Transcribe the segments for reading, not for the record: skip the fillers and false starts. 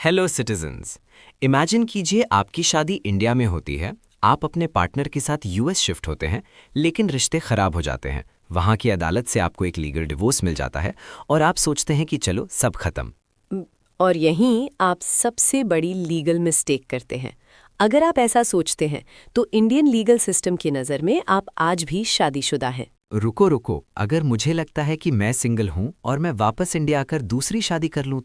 Hello citizens. Imagine कीजिए आपकी शादी इंडिया में होती है, आप अपने पार्टनर के साथ यूएस शिफ्ट होते हैं, लेकिन रिश्ते खराब हो जाते हैं। वहाँ की अदालत से आपको एक लीगल डिवोर्स मिल जाता है और आप सोचते हैं कि चलो सब खत्म। और यहीं आप सबसे बड़ी लीगल मिस्टेक करते हैं। अगर आप ऐसा सोचते हैं तो इंडियन लीगल सिस्टम की नज़र में आप आज भी शादीशुदा हैं। रुको रुको, अगर मुझे लगता है कि मैं सिंगल हूँ और मैं वापस इंडिया आकर दूसरी शादी कर लूँ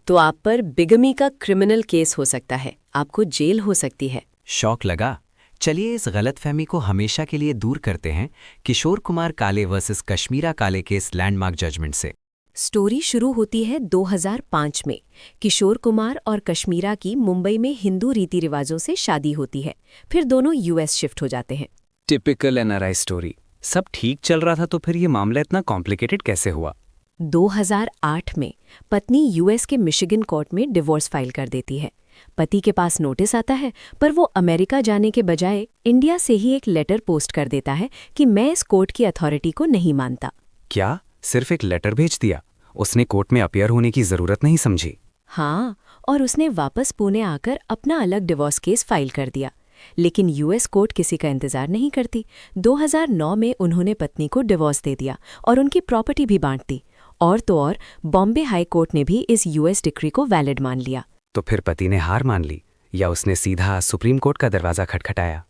तो आप पर बिगमी का क्रिमिनल केस हो सकता है, आपको जेल हो सकती है। शौक लगा। चलिए इस गलतफहमी को हमेशा के लिए दूर करते हैं किशोर कुमार काले वर्सेस कश्मीरा काले केस लैंडमार्क जजमेंट से। स्टोरी शुरू होती है 2005 में। किशोर कुमार और कश्मीरा की मुंबई में हिंदू रीति रिवाजों से शादी होती है, फिर दोनों यूएस शिफ्ट हो जाते हैं। Typical NRI story. सब ठीक चल रहा था तो फिर ये मामला इतना कॉम्प्लिकेटेड कैसे हुआ? 2008 में पत्नी यूएस के मिशिगन कोर्ट में डिवोर्स फाइल कर देती है। पति के पास नोटिस आता है, पर वो अमेरिका जाने के बजाय इंडिया से ही एक लेटर पोस्ट कर देता है कि मैं इस कोर्ट की अथॉरिटी को नहीं मानता। क्या सिर्फ एक लेटर भेज दिया? उसने कोर्ट में अपीयर होने की जरूरत नहीं समझी? हाँ, और उसने वापस पुणे आकर अपना अलग डिवोर्स केस फाइल कर दिया। लेकिन यूएस कोर्ट किसी का इंतजार नहीं करती। 2009 में उन्होंने पत्नी को डिवोर्स दे दिया और उनकी प्रॉपर्टी भी बांट दी। और तो और बॉम्बे हाई कोर्ट ने भी इस यूएस डिक्री को वैलिड मान लिया। तो फिर पति ने हार मान ली या उसने सीधा सुप्रीम कोर्ट का दरवाजा खटखटाया?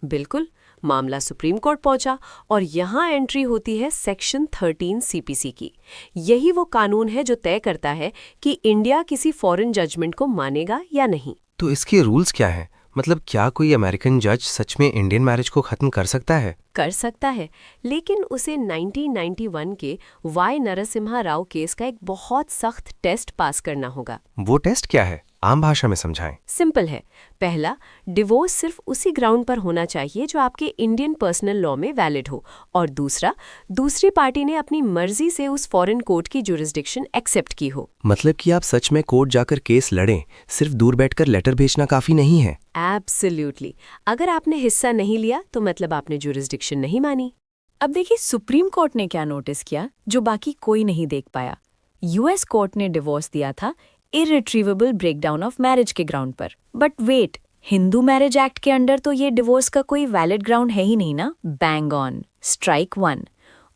बिल्कुल, मामला सुप्रीम कोर्ट पहुंचा और यहाँ एंट्री होती है सेक्शन 13 सीपीसी की। यही वो कानून है जो तय करता है कि इंडिया किसी फॉरेन जजमेंट को मानेगा या नहीं। तो इसके रूल्स क्या हैं? मतलब क्या कोई अमेरिकन जज सच में इंडियन मैरिज को खत्म कर सकता है? कर सकता है, लेकिन उसे 1991 के वाई नरसिम्हा राव केस का एक बहुत सख्त टेस्ट पास करना होगा। वो टेस्ट क्या है? आम भाषा में समझाएं। सिंपल है। पहला, डिवोर्स सिर्फ उसी ग्राउंड पर होना चाहिए जो आपके इंडियन पर्सनल लॉ में वैलिड हो। और दूसरा, दूसरी पार्टी ने अपनी मर्जी से उस फॉरेन कोर्ट की जुरिस्डिक्शन एक्सेप्ट की हो। मतलब कि आप सच में कोर्ट जाकर केस लड़ें, सिर्फ दूर बैठकर लेटर भेजना काफी नहीं है। एब्सोल्युटली। अगर आपने हिस्सा नहीं लिया तो मतलब आपने जुरिस्डिक्शन नहीं मानी। अब देखिए सुप्रीम कोर्ट ने क्या नोटिस किया जो बाकी कोई नहीं देख पाया। यूएस कोर्ट ने डिवोर्स दिया था इरिट्रीवेबल ब्रेकडाउन ऑफ मैरिज के ग्राउंड पर। But wait, Hindu marriage act के अंडर तो ये डिवोर्स का कोई वैलिड ग्राउंड है ही नहीं ना। Bang on, strike one.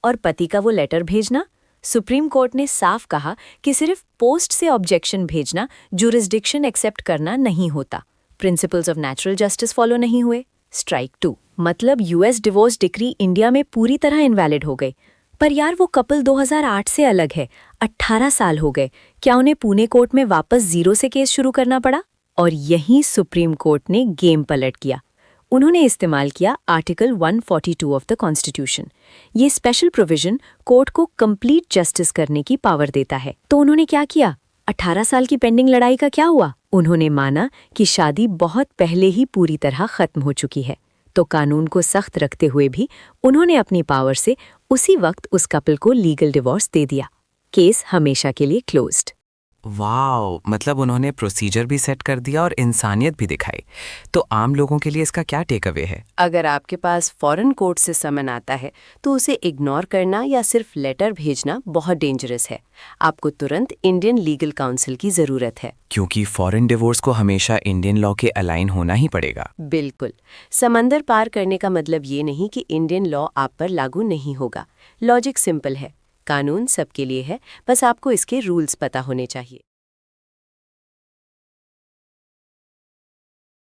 और पति का वो लेटर भेजना, सुप्रीम कोर्ट ने साफ कहा कि सिर्फ पोस्ट से ऑब्जेक्शन भेजना जुरिस्डिक्शन एक्सेप्ट करना नहीं होता। Principles of natural justice follow नहीं हुए। Strike two. मतलब यूएस डिवोर्स डिक्री इंडिया में पूरी तरह इनवैलिड हो गई। पर यार वो कपल 2008 से अलग है, 18 साल हो गए। क्या उन्हें पुणे कोर्ट में वापस जीरो से केस शुरू करना पड़ा? और यहीं सुप्रीम कोर्ट ने गेम पलट किया। उन्होंने इस्तेमाल किया आर्टिकल 142 ऑफ द कॉन्स्टिट्यूशन। ये स्पेशल प्रोविजन कोर्ट को कंप्लीट जस्टिस करने की पावर देता है। तो उन्होंने क्या किया? 18 साल की पेंडिंग लड़ाई का क्या हुआ? उन्होंने माना कि शादी बहुत पहले ही पूरी तरह खत्म हो चुकी है। तो कानून को सख्त रखते हुए भी उन्होंने अपनी पावर से उसी वक्त उस कपल को लीगल डिवोर्स दे दिया। केस हमेशा के लिए क्लोज्ड। वाओ, मतलब उन्होंने प्रोसीजर भी सेट कर दिया और इंसानियत भी दिखाई। तो आम लोगों के लिए इसका क्या टेक अवे है? अगर आपके पास फॉरेन कोर्ट से समन आता है तो उसे इग्नोर करना या सिर्फ लेटर भेजना बहुत डेंजरस है। आपको तुरंत इंडियन लीगल काउंसिल की जरूरत है, क्योंकि फॉरेन डिवोर्स को हमेशा इंडियन लॉ के अलाइन होना ही पड़ेगा। बिल्कुल। समंदर पार करने का मतलब ये नहीं कि इंडियन लॉ आप पर लागू नहीं होगा। लॉजिक सिंपल है, कानून सबके लिए है, बस आपको इसके रूल्स पता होने चाहिए।